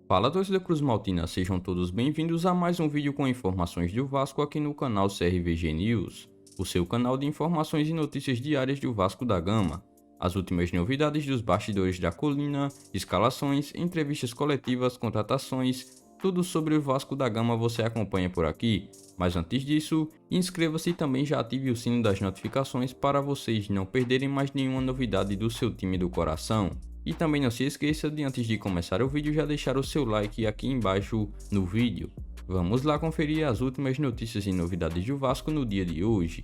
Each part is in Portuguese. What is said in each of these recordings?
Fala, torcida Cruz Maltina, sejam todos bem-vindos a mais um vídeo com informações do Vasco aqui no canal CRVG News, o seu canal de informações e notícias diárias do Vasco da Gama. As últimas novidades dos bastidores da colina, escalações, entrevistas coletivas, contratações, tudo sobre o Vasco da Gama você acompanha por aqui. Mas antes disso, inscreva-se e também já ative o sino das notificações para vocês não perderem mais nenhuma novidade do seu time do coração. E também não se esqueça de, antes de começar o vídeo, já deixar o seu like aqui embaixo no vídeo. Vamos lá conferir as últimas notícias e novidades do Vasco no dia de hoje.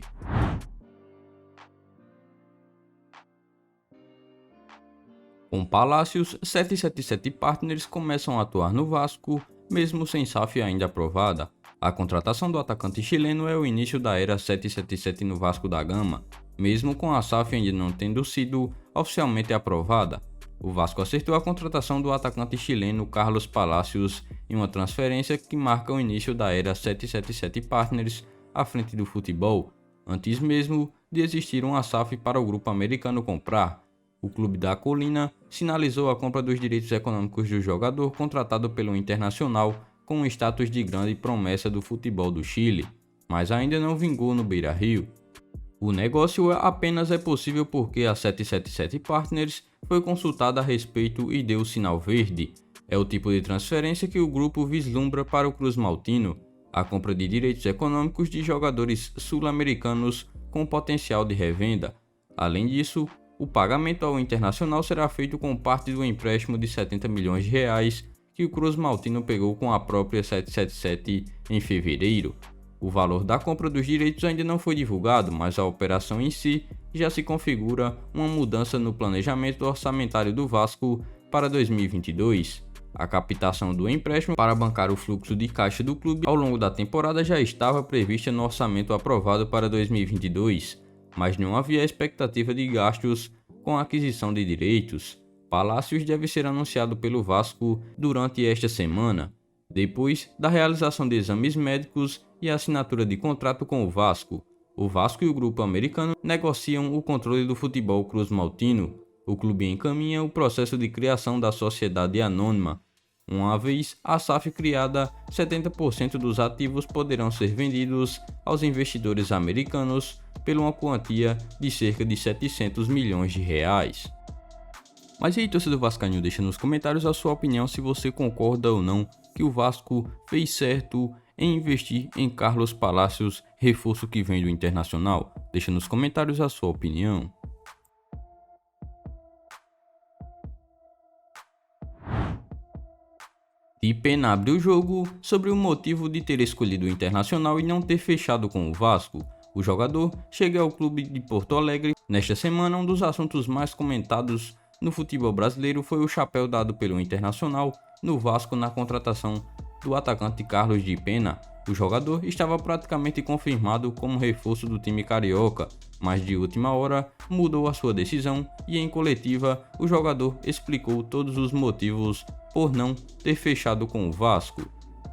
Com Palácios, 777 Partners começam a atuar no Vasco, mesmo sem SAF ainda aprovada. A contratação do atacante chileno é o início da era 777 no Vasco da Gama, mesmo com a SAF ainda não tendo sido oficialmente aprovada. O Vasco acertou a contratação do atacante chileno Carlos Palacios em uma transferência que marca o início da era 777 Partners à frente do futebol, antes mesmo de existir uma SAF para o grupo americano comprar. O clube da Colina sinalizou a compra dos direitos econômicos do jogador contratado pelo Internacional com o status de grande promessa do futebol do Chile, mas ainda não vingou no Beira-Rio. O negócio apenas é possível porque a 777 Partners foi consultada a respeito e deu o sinal verde. É o tipo de transferência que o grupo vislumbra para o Cruz Maltino, a compra de direitos econômicos de jogadores sul-americanos com potencial de revenda. Além disso, o pagamento ao Internacional será feito com parte do empréstimo de 70 milhões de reais que o Cruz Maltino pegou com a própria 777 em fevereiro. O valor da compra dos direitos ainda não foi divulgado, mas a operação em si já se configura uma mudança no planejamento orçamentário do Vasco para 2022. A captação do empréstimo para bancar o fluxo de caixa do clube ao longo da temporada já estava prevista no orçamento aprovado para 2022, mas não havia expectativa de gastos com a aquisição de direitos. Palácios deve ser anunciado pelo Vasco durante esta semana, depois da realização de exames médicos e assinatura de contrato com o Vasco. O Vasco e o grupo americano negociam o controle do futebol Cruz Maltino. O clube encaminha o processo de criação da sociedade anônima. Uma vez a SAF criada, 70% dos ativos poderão ser vendidos aos investidores americanos por uma quantia de cerca de 700 milhões de reais. Mas e aí, torcedor vascaíno, deixa nos comentários a sua opinião se você concorda ou não que o Vasco fez certo em investir em Carlos Palacios, reforço que vem do Internacional. Deixa nos comentários a sua opinião. Dipena abre o jogo sobre o motivo de ter escolhido o Internacional e não ter fechado com o Vasco. O jogador chega ao clube de Porto Alegre. Nesta semana, um dos assuntos mais comentados no futebol brasileiro foi o chapéu dado pelo Internacional no Vasco na contratação do atacante Carlos Dipena. O jogador estava praticamente confirmado como reforço do time carioca, mas de última hora mudou a sua decisão e em coletiva o jogador explicou todos os motivos por não ter fechado com o Vasco.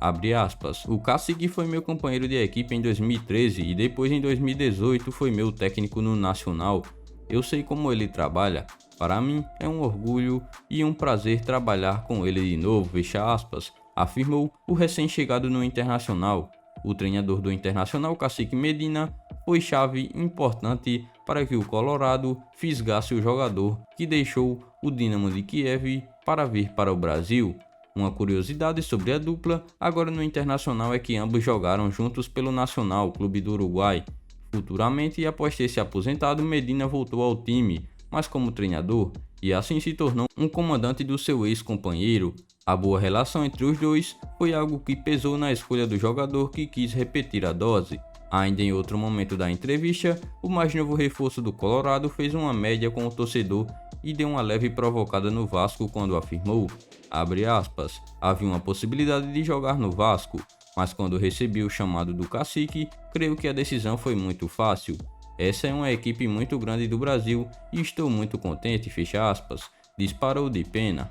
Abre aspas, o Cacique foi meu companheiro de equipe em 2013 e depois em 2018 foi meu técnico no Nacional. Eu sei como ele trabalha. Para mim é um orgulho e um prazer trabalhar com ele de novo, fecha aspas, afirmou o recém-chegado no Internacional. O treinador do Internacional, Cacique Medina, foi chave importante para que o Colorado fisgasse o jogador que deixou o Dinamo de Kiev para vir para o Brasil. Uma curiosidade sobre a dupla agora no Internacional é que ambos jogaram juntos pelo Nacional, clube do Uruguai. Futuramente, após ter se aposentado, Medina voltou ao time, mas como treinador, e assim se tornou um comandante do seu ex-companheiro. A boa relação entre os dois foi algo que pesou na escolha do jogador que quis repetir a dose. Ainda em outro momento da entrevista, o mais novo reforço do Colorado fez uma média com o torcedor e deu uma leve provocada no Vasco quando afirmou, abre aspas, havia uma possibilidade de jogar no Vasco, mas quando recebi o chamado do Cacique, creio que a decisão foi muito fácil. Essa é uma equipe muito grande do Brasil e estou muito contente, fecha aspas, disparou Dipena.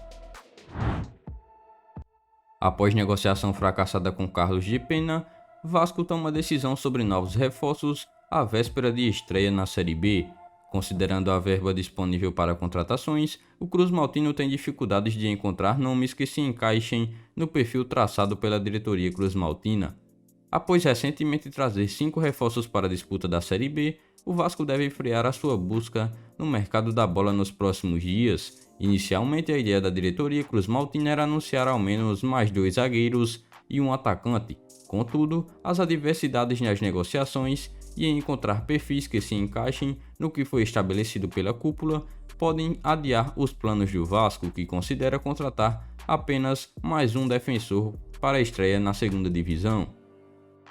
Após negociação fracassada com Carlos Dipena, Vasco toma decisão sobre novos reforços à véspera de estreia na Série B. Considerando a verba disponível para contratações, o Cruz Maltino tem dificuldades de encontrar nomes que se encaixem no perfil traçado pela diretoria Cruz Maltina. Após recentemente trazer 5 reforços para a disputa da Série B, o Vasco deve frear a sua busca no mercado da bola nos próximos dias. Inicialmente, a ideia da diretoria Cruz Maltina era anunciar ao menos mais 2 zagueiros e um atacante. Contudo, as adversidades nas negociações e em encontrar perfis que se encaixem no que foi estabelecido pela cúpula podem adiar os planos do Vasco, que considera contratar apenas mais um defensor para a estreia na segunda divisão.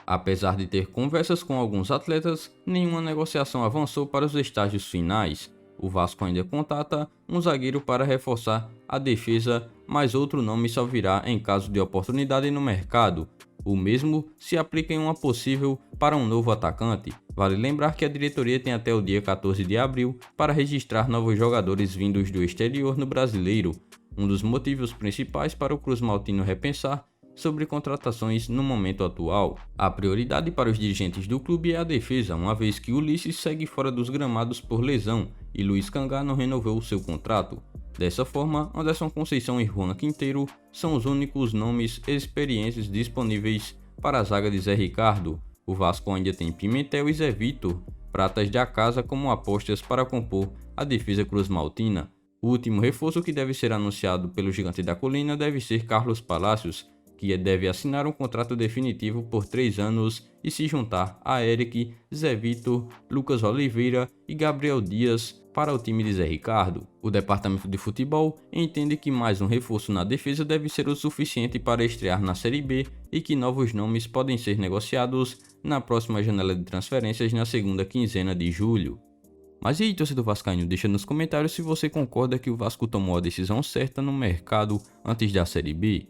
Apesar de ter conversas com alguns atletas, nenhuma negociação avançou para os estágios finais. O Vasco ainda contata um zagueiro para reforçar a defesa, mas outro nome só virá em caso de oportunidade no mercado. O mesmo se aplica em uma possível para um novo atacante. Vale lembrar que a diretoria tem até o dia 14 de abril para registrar novos jogadores vindos do exterior no Brasileiro, um dos motivos principais para o Cruz Maltino repensar sobre contratações no momento atual. A prioridade para os dirigentes do clube é a defesa, uma vez que Ulisses segue fora dos gramados por lesão e Luiz Cangá não renovou seu contrato. Dessa forma, Anderson Conceição e Juan Quinteiro são os únicos nomes experientes disponíveis para a zaga de Zé Ricardo. O Vasco ainda tem Pimentel e Zé Vitor, pratas da casa, como apostas para compor a defesa Cruz Maltina. O último reforço que deve ser anunciado pelo Gigante da Colina deve ser Carlos Palacios, que deve assinar um contrato definitivo por 3 anos e se juntar a Eric, Zé Vitor, Lucas Oliveira e Gabriel Dias para o time de Zé Ricardo. O departamento de futebol entende que mais um reforço na defesa deve ser o suficiente para estrear na Série B e que novos nomes podem ser negociados na próxima janela de transferências na segunda quinzena de julho. Mas e aí, torcedor vascaíno, deixa nos comentários se você concorda que o Vasco tomou a decisão certa no mercado antes da Série B.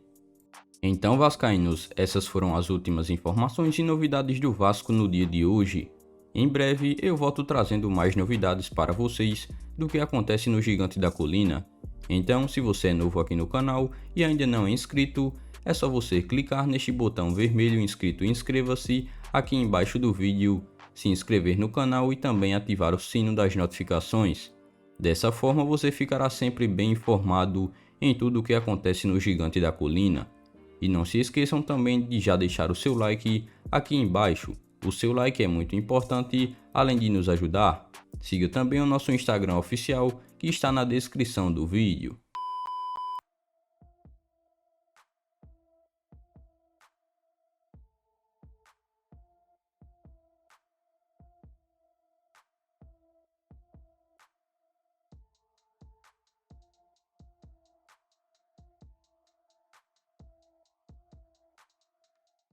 Então, vascaínos, essas foram as últimas informações e novidades do Vasco no dia de hoje. Em breve eu volto trazendo mais novidades para vocês do que acontece no Gigante da Colina. Então, se você é novo aqui no canal e ainda não é inscrito, é só você clicar neste botão vermelho inscrito e inscreva-se aqui embaixo do vídeo, se inscrever no canal e também ativar o sino das notificações. Dessa forma você ficará sempre bem informado em tudo o que acontece no Gigante da Colina. E não se esqueçam também de já deixar o seu like aqui embaixo. O seu like é muito importante, além de nos ajudar. Siga também o nosso Instagram oficial, que está na descrição do vídeo.